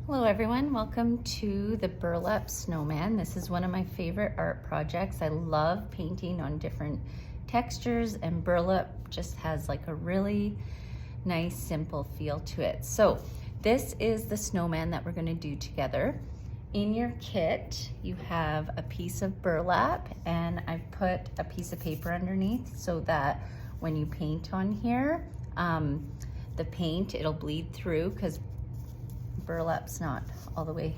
Hello everyone, welcome to the Burlap Snowman. This is one of my favorite art projects. I love painting on different textures, and burlap just has like a really nice simple feel to it. So this is the snowman that we're going to do together. In your kit you have a piece of burlap, and I've put a piece of paper underneath so that when you paint on here, the paint, it'll bleed through because burlap's not all the way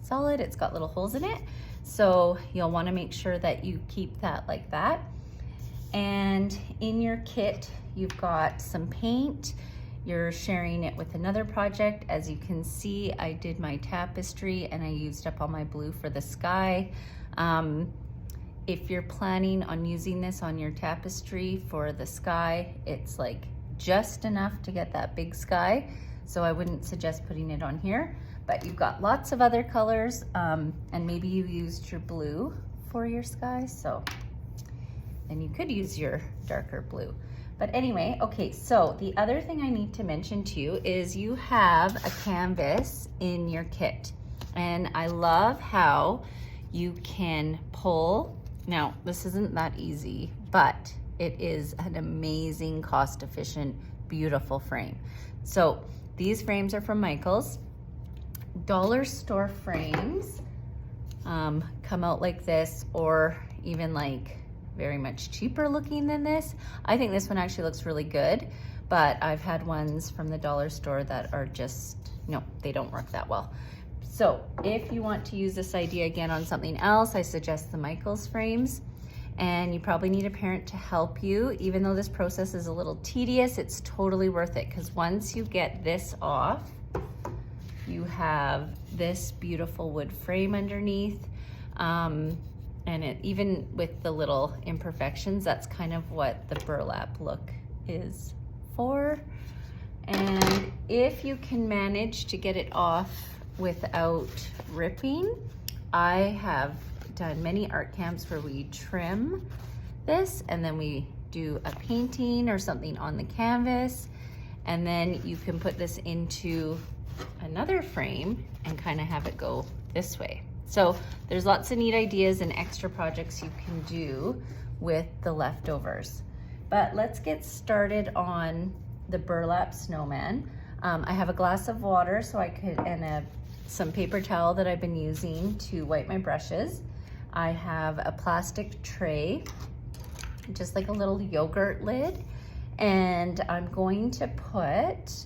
solid. It's got little holes in it. So you'll want to make sure that you keep that like that. And in your kit, you've got some paint. You're sharing it with another project. As you can see, I did my tapestry and I used up all my blue for the sky. If you're planning on using this on your tapestry for the sky, it's like just enough to get that big sky. So I wouldn't suggest putting it on here, but you've got lots of other colors, and maybe you used your blue for your sky, so then you could use your darker blue. But anyway, okay, so the other thing I need to mention to you is you have a canvas in your kit, and I love how you can pull. Now, this isn't that easy, but it is an amazing, cost-efficient, beautiful frame. So these frames are from Michael's. Dollar store frames come out like this, or even like very much cheaper looking than this. I think this one actually looks really good, but I've had ones from the dollar store that are just, no, they don't work that well. So if you want to use this idea again on something else, I suggest the Michael's frames. And you probably need a parent to help you. Even though this process is a little tedious, it's totally worth it, because once you get this off, you have this beautiful wood frame underneath. And even with the little imperfections, that's kind of what the burlap look is for. And if you can manage to get it off without ripping, I have done many art camps where we trim this and then we do a painting or something on the canvas, and then you can put this into another frame and kind of have it go this way. So there's lots of neat ideas and extra projects you can do with the leftovers. But let's get started on the Burlap Snowman. I have a glass of water so I could, and some paper towel that I've been using to wipe my brushes. I have a plastic tray, just like a little yogurt lid, and I'm going to put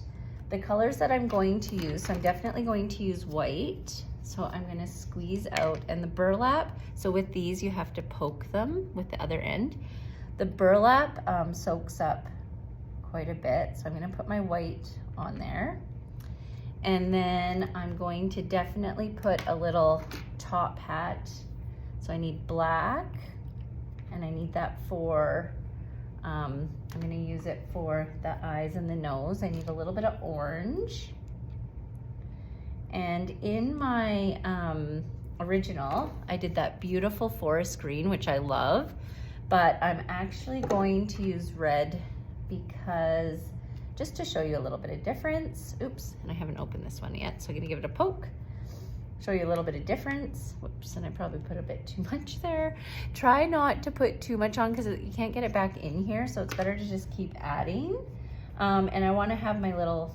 the colors that I'm going to use. So I'm definitely going to use white. So I'm going to squeeze out, and the burlap, so with these you have to poke them with the other end. The burlap soaks up quite a bit, so I'm going to put my white on there. And then I'm going to definitely put a little top hat. So I need black, and I need that for, I'm gonna use it for the eyes and the nose. I need a little bit of orange. And in my original, I did that beautiful forest green, which I love, but I'm actually going to use red because, just to show you a little bit of difference. Oops, and I haven't opened this one yet, so I'm gonna give it a poke. Show you a little bit of difference. Whoops, and I probably put a bit too much there. Try not to put too much on because you can't get it back in here, so it's better to just keep adding. And I want to have my little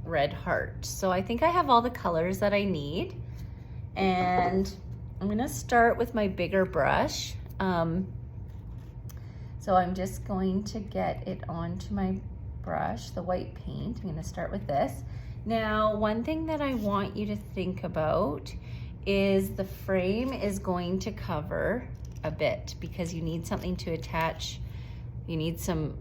red heart. So I think I have all the colors that I need. And I'm gonna start with my bigger brush. So I'm just going to get it onto my brush, the white paint. I'm gonna start with this. Now, one thing that I want you to think about is the frame is going to cover a bit because you need something to attach. You need some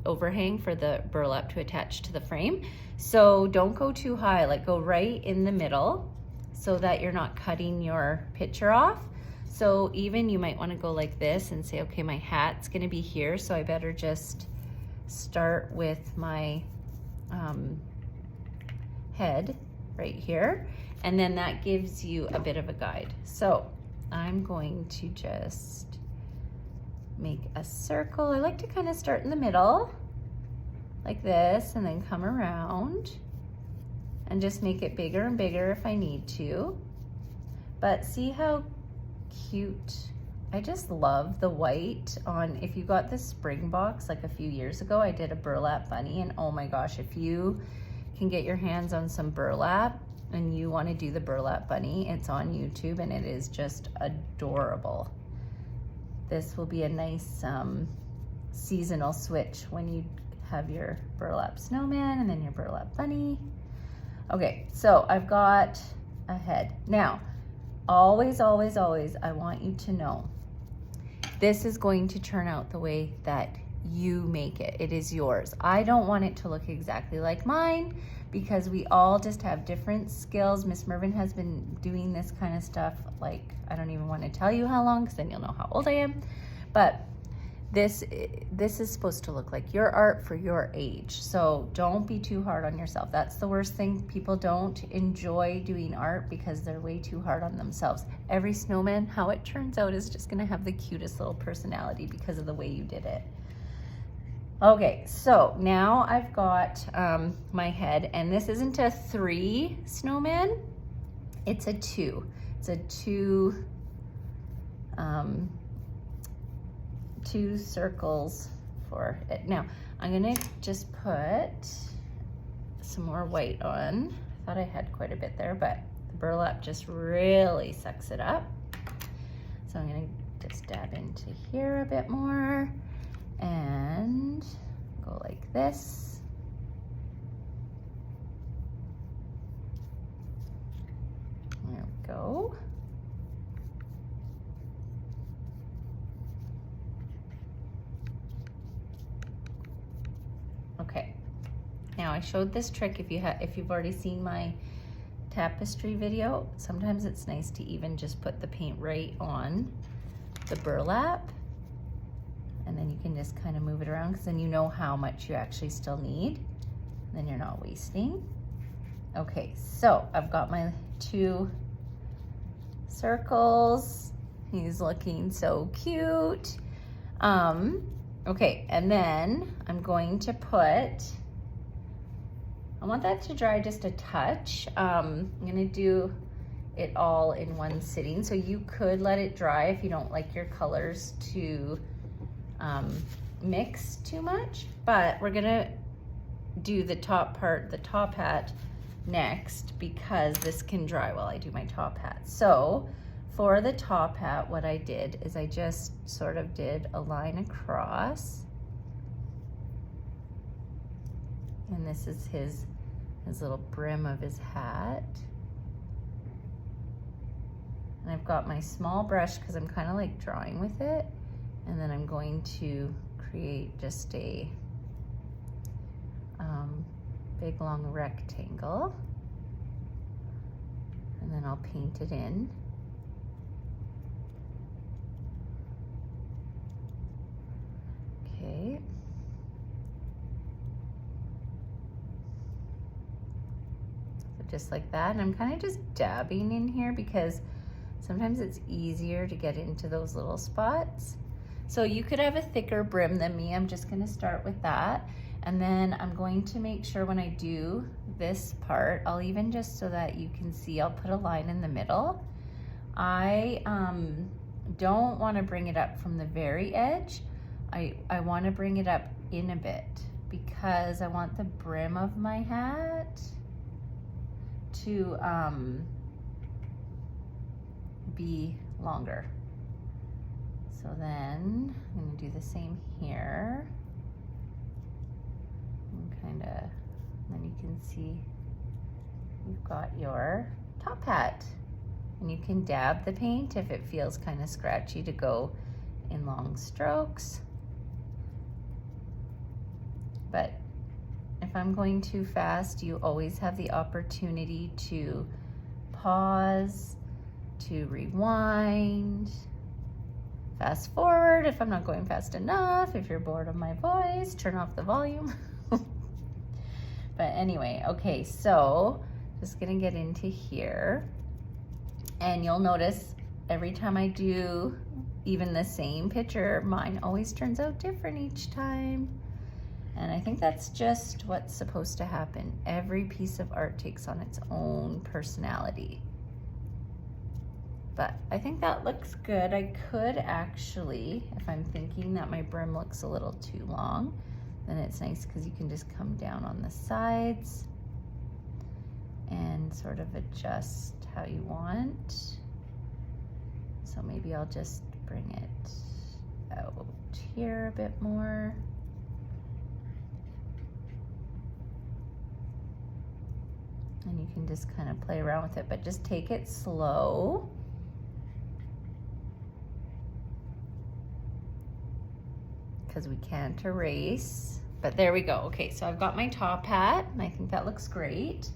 overhang for the burlap to attach to the frame. So don't go too high, like go right in the middle so that you're not cutting your picture off. So even you might want to go like this and say, okay, my hat's gonna be here, so I better just start with my head right here, and then that gives you a bit of a guide. So I'm going to just make a circle. I like to kind of start in the middle like this and then come around and just make it bigger and bigger if I need to. But see how cute. I just love the white on, if you got this spring box like a few years ago, I did a burlap bunny, and oh my gosh, if you can get your hands on some burlap and you want to do the burlap bunny, it's on YouTube and it is just adorable. This will be a nice seasonal switch when you have your burlap snowman and then your burlap bunny. Okay, so I've got a head. Now, always, always, always, I want you to know, this is going to turn out the way that you make it. It is yours. I don't want it to look exactly like mine because we all just have different skills. Miss Mervin has been doing this kind of stuff, like, I don't even want to tell you how long because then you'll know how old I am. But this is supposed to look like your art for your age. So don't be too hard on yourself. That's the worst thing. People don't enjoy doing art because they're way too hard on themselves. Every snowman, how it turns out, is just gonna have the cutest little personality because of the way you did it. Okay, so now I've got my head, and this isn't a 3 snowman, it's a 2. It's a 2 circles for it. Now, I'm gonna just put some more white on. I thought I had quite a bit there, but the burlap just really sucks it up. So I'm gonna just dab into here a bit more and go like this. There we go. Okay, now I showed this trick if you've already seen my tapestry video. Sometimes it's nice to even just put the paint right on the burlap, and then you can just kind of move it around because then you know how much you actually still need. Then you're not wasting. Okay, so I've got my 2 circles. He's looking so cute. Okay, and then I'm going to I want that to dry just a touch. I'm gonna do it all in one sitting. So you could let it dry if you don't like your colors to mix too much, but we're gonna do the top part, the top hat, next because this can dry while I do my top hat. So for the top hat, what I did is I just sort of did a line across, and this is his little brim of his hat. And I've got my small brush because I'm kind of like drawing with it, and then I'm going to create just a big long rectangle, and then I'll paint it in. Okay. So just like that, and I'm kind of just dabbing in here because sometimes it's easier to get into those little spots. So you could have a thicker brim than me. I'm just gonna start with that. And then I'm going to make sure when I do this part, I'll even just so that you can see, I'll put a line in the middle. I don't wanna bring it up from the very edge. I wanna bring it up in a bit because I want the brim of my hat to be longer. So then I'm gonna do the same here. And then you can see you've got your top hat, and you can dab the paint if it feels kind of scratchy to go in long strokes. But if I'm going too fast, you always have the opportunity to pause, to rewind, fast forward if I'm not going fast enough. If you're bored of my voice, turn off the volume. But anyway, okay, so just gonna get into here, and you'll notice every time I do even the same picture, mine always turns out different each time. And I think that's just what's supposed to happen. Every piece of art takes on its own personality. But I think that looks good. I could actually, if I'm thinking that my brim looks a little too long, then it's nice because you can just come down on the sides and sort of adjust how you want. So maybe I'll just bring it out here a bit more. And you can just kind of play around with it, but just take it slow. Because we can't erase, but there we go. Okay, so I've got my top hat and I think that looks great.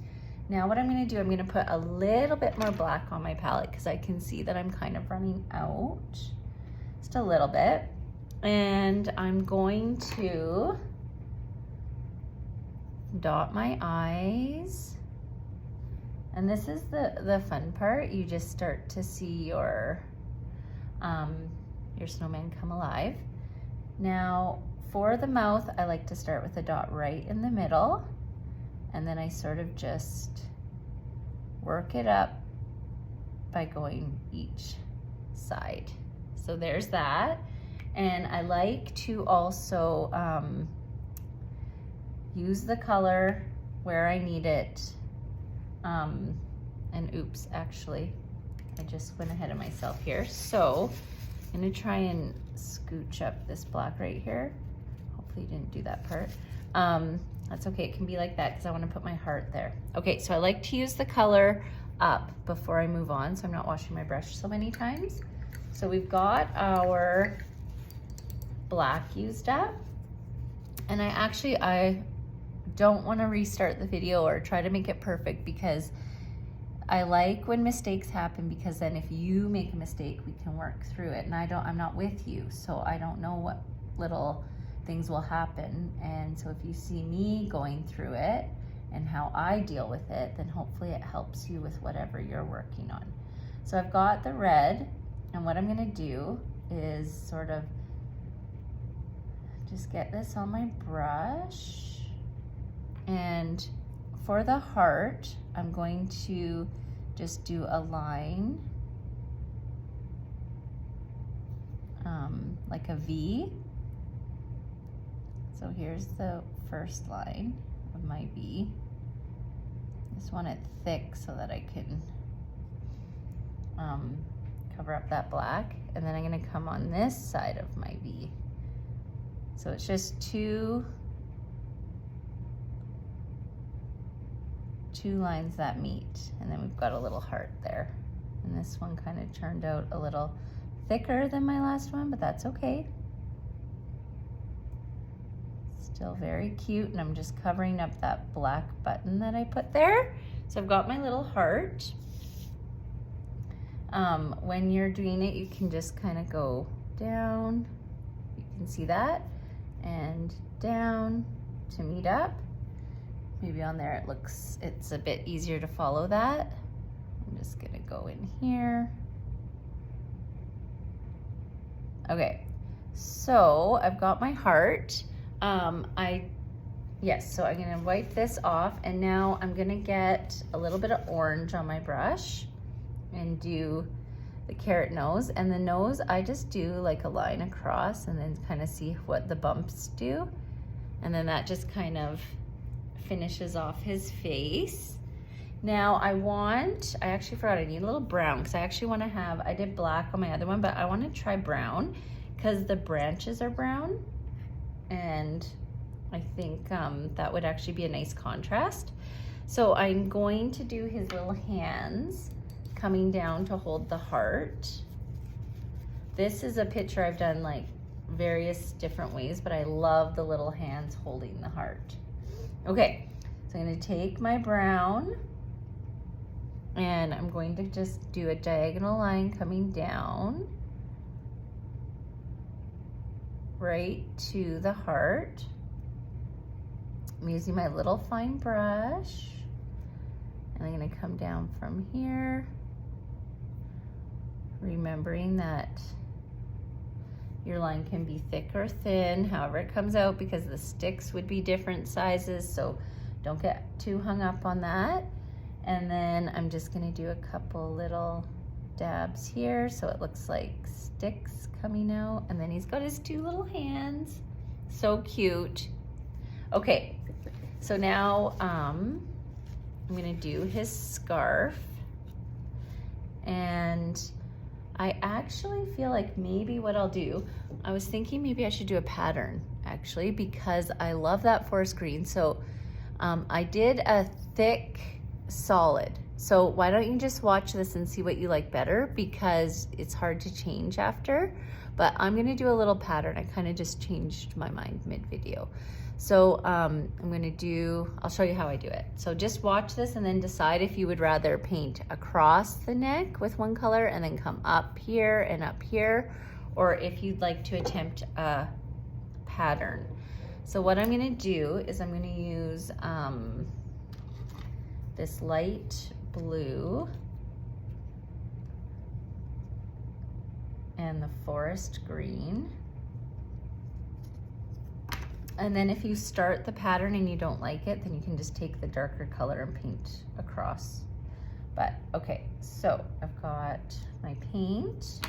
Now what I'm gonna do, I'm gonna put a little bit more black on my palette because I can see that I'm kind of running out, just a little bit. And I'm going to dot my eyes. And this is the fun part. You just start to see your snowman come alive. Now, for the mouth, I like to start with a dot right in the middle, and then I sort of just work it up by going each side. So there's that. And I like to also use the color where I need it. And oops, actually, I just went ahead of myself here. So I'm gonna try and scooch up this black right here. Hopefully you didn't do that part. That's okay, it can be like that because I want to put my heart there. Okay, so I like to use the color up before I move on, so I'm not washing my brush so many times. So we've got our black used up, and I don't want to restart the video or try to make it perfect because I like when mistakes happen, because then if you make a mistake, we can work through it. And I'm not with you, so I don't know what little things will happen. And so if you see me going through it and how I deal with it, then hopefully it helps you with whatever you're working on. So I've got the red, and what I'm gonna do is sort of just get this on my brush. And for the heart, I'm going to just do a line, like a V. So here's the first line of my V. Just want it thick so that I can cover up that black. And then I'm gonna come on this side of my V. So it's just two lines that meet, and then we've got a little heart there. And this one kind of turned out a little thicker than my last one, but that's okay. Still very cute, and I'm just covering up that black button that I put there. So I've got my little heart. When you're doing it, you can just kind of go down, you can see that, and down to meet up. Maybe on there it's a bit easier to follow that. I'm just gonna go in here. Okay, so I've got my heart. So I'm gonna wipe this off, and now I'm gonna get a little bit of orange on my brush and do the carrot nose. And the nose, I just do like a line across and then kind of see what the bumps do. And then that just kind of finishes off his face. Now I actually forgot I need a little brown, because I actually want to have, I did black on my other one, but I want to try brown because the branches are brown, and I think that would actually be a nice contrast. So I'm going to do his little hands coming down to hold the heart. This is a picture I've done like various different ways, but I love the little hands holding the heart. Okay, so I'm going to take my brown, and I'm going to just do a diagonal line coming down right to the heart. I'm using my little fine brush, and I'm going to come down from here, remembering that Your line can be thick or thin, however it comes out, because the sticks would be different sizes, so don't get too hung up on that. And then I'm just gonna do a couple little dabs here so it looks like sticks coming out. And then he's got his two little hands. So cute. Okay, so now I'm gonna do his scarf. And I actually feel like maybe what I'll do, I was thinking maybe I should do a pattern actually, because I love that forest green. So I did a thick solid. So why don't you just watch this and see what you like better, because it's hard to change after. But I'm gonna do a little pattern. I kind of just changed my mind mid-video. So I'm gonna do, I'll show you how I do it. So just watch this and then decide if you would rather paint across the neck with one color and then come up here and up here, or if you'd like to attempt a pattern. So what I'm gonna do is I'm gonna use this light blue and the forest green. And then if you start the pattern and you don't like it, then you can just take the darker color and paint across. But okay, so I've got my paint.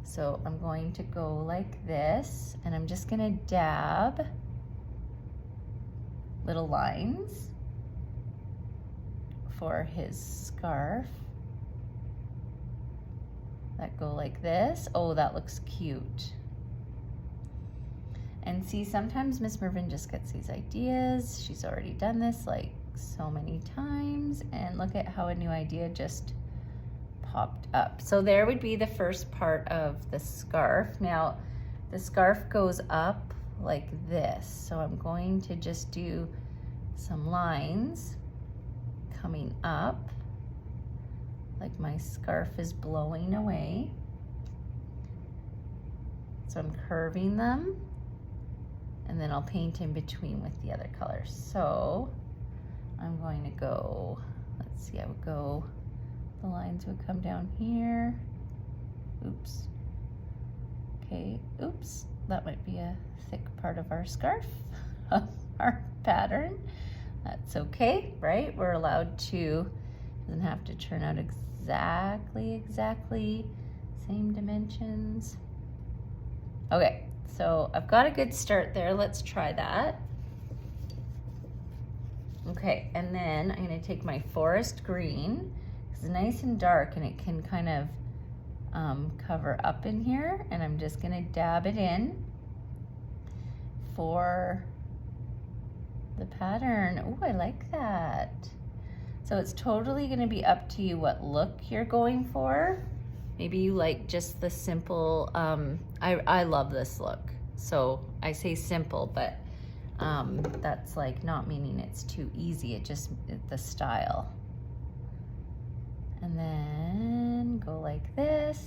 So I'm going to go like this, and I'm just gonna dab little lines for his scarf that go like this. Oh, that looks cute. And see, sometimes Miss Mervyn just gets these ideas. She's already done this like so many times, and look at how a new idea just popped up. So there would be the first part of the scarf. Now, the scarf goes up like this. So I'm going to just do some lines coming up, like my scarf is blowing away. So I'm curving them, and then I'll paint in between with the other colors. So I'm going to go, let's see, I would go, the lines would come down here. Oops. Okay, oops, that might be a thick part of our scarf, our pattern. That's okay, right? We're allowed to, doesn't have to turn out exactly same dimensions. Okay, so I've got a good start there. Let's try that. Okay, and then I'm gonna take my forest green. It's nice and dark and it can kind of cover up in here, and I'm just gonna dab it in for the pattern. Oh, I like that. So it's totally gonna be up to you what look you're going for. Maybe you like just the simple, I love this look. So I say simple, but that's like not meaning it's too easy, the style. And then go like this.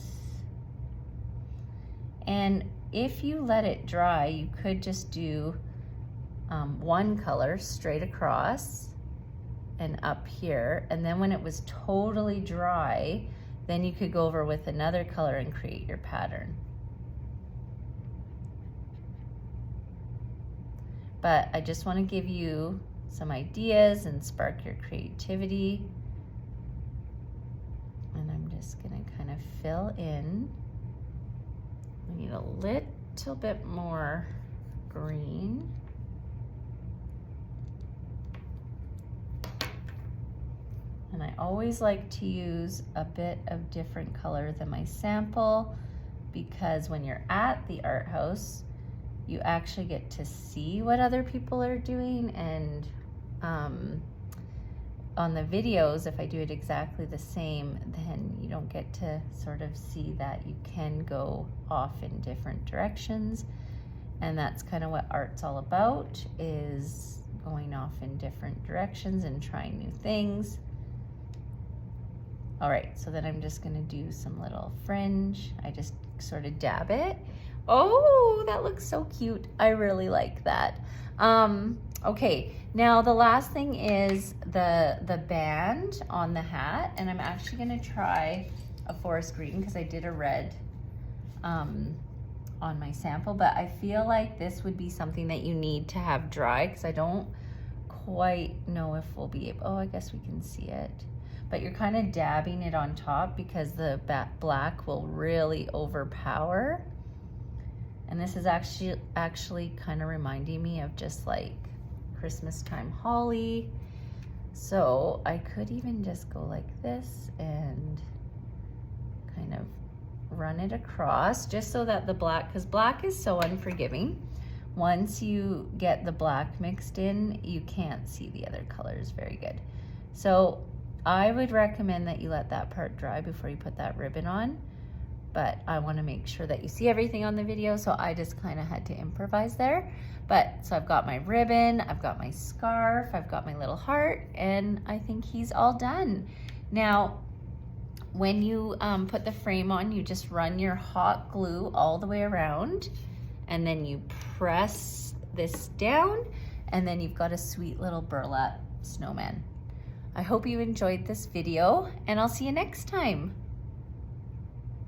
And if you let it dry, you could just do one color straight across and up here. And then when it was totally dry, then you could go over with another color and create your pattern. But I just want to give you some ideas and spark your creativity. And I'm just going to kind of fill in. I need a little bit more green. And I always like to use a bit of different color than my sample, because when you're at the art house, you actually get to see what other people are doing. And on the videos, if I do it exactly the same, then you don't get to sort of see that you can go off in different directions. And that's kind of what art's all about, is going off in different directions and trying new things. All right, so then I'm just gonna do some little fringe. I just sort of dab it. Oh, that looks so cute. I really like that. Okay, now the last thing is the band on the hat, and I'm actually gonna try a forest green because I did a red on on my sample, but I feel like this would be something that you need to have dry because I don't quite know if we'll be able, oh, I guess we can see it. But you're kind of dabbing it on top because the black will really overpower. And this is actually kind of reminding me of just like Christmas time holly. So I could even just go like this and kind of run it across just so that the black, because black is so unforgiving. Once you get the black mixed in, you can't see the other colors very good. So I would recommend that you let that part dry before you put that ribbon on, but I want to make sure that you see everything on the video, so I just kind of had to improvise there. But so I've got my ribbon, I've got my scarf, I've got my little heart, and I think he's all done. Now, when you put the frame on, you just run your hot glue all the way around, and then you press this down, and then you've got a sweet little burlap snowman. I hope you enjoyed this video, and I'll see you next time.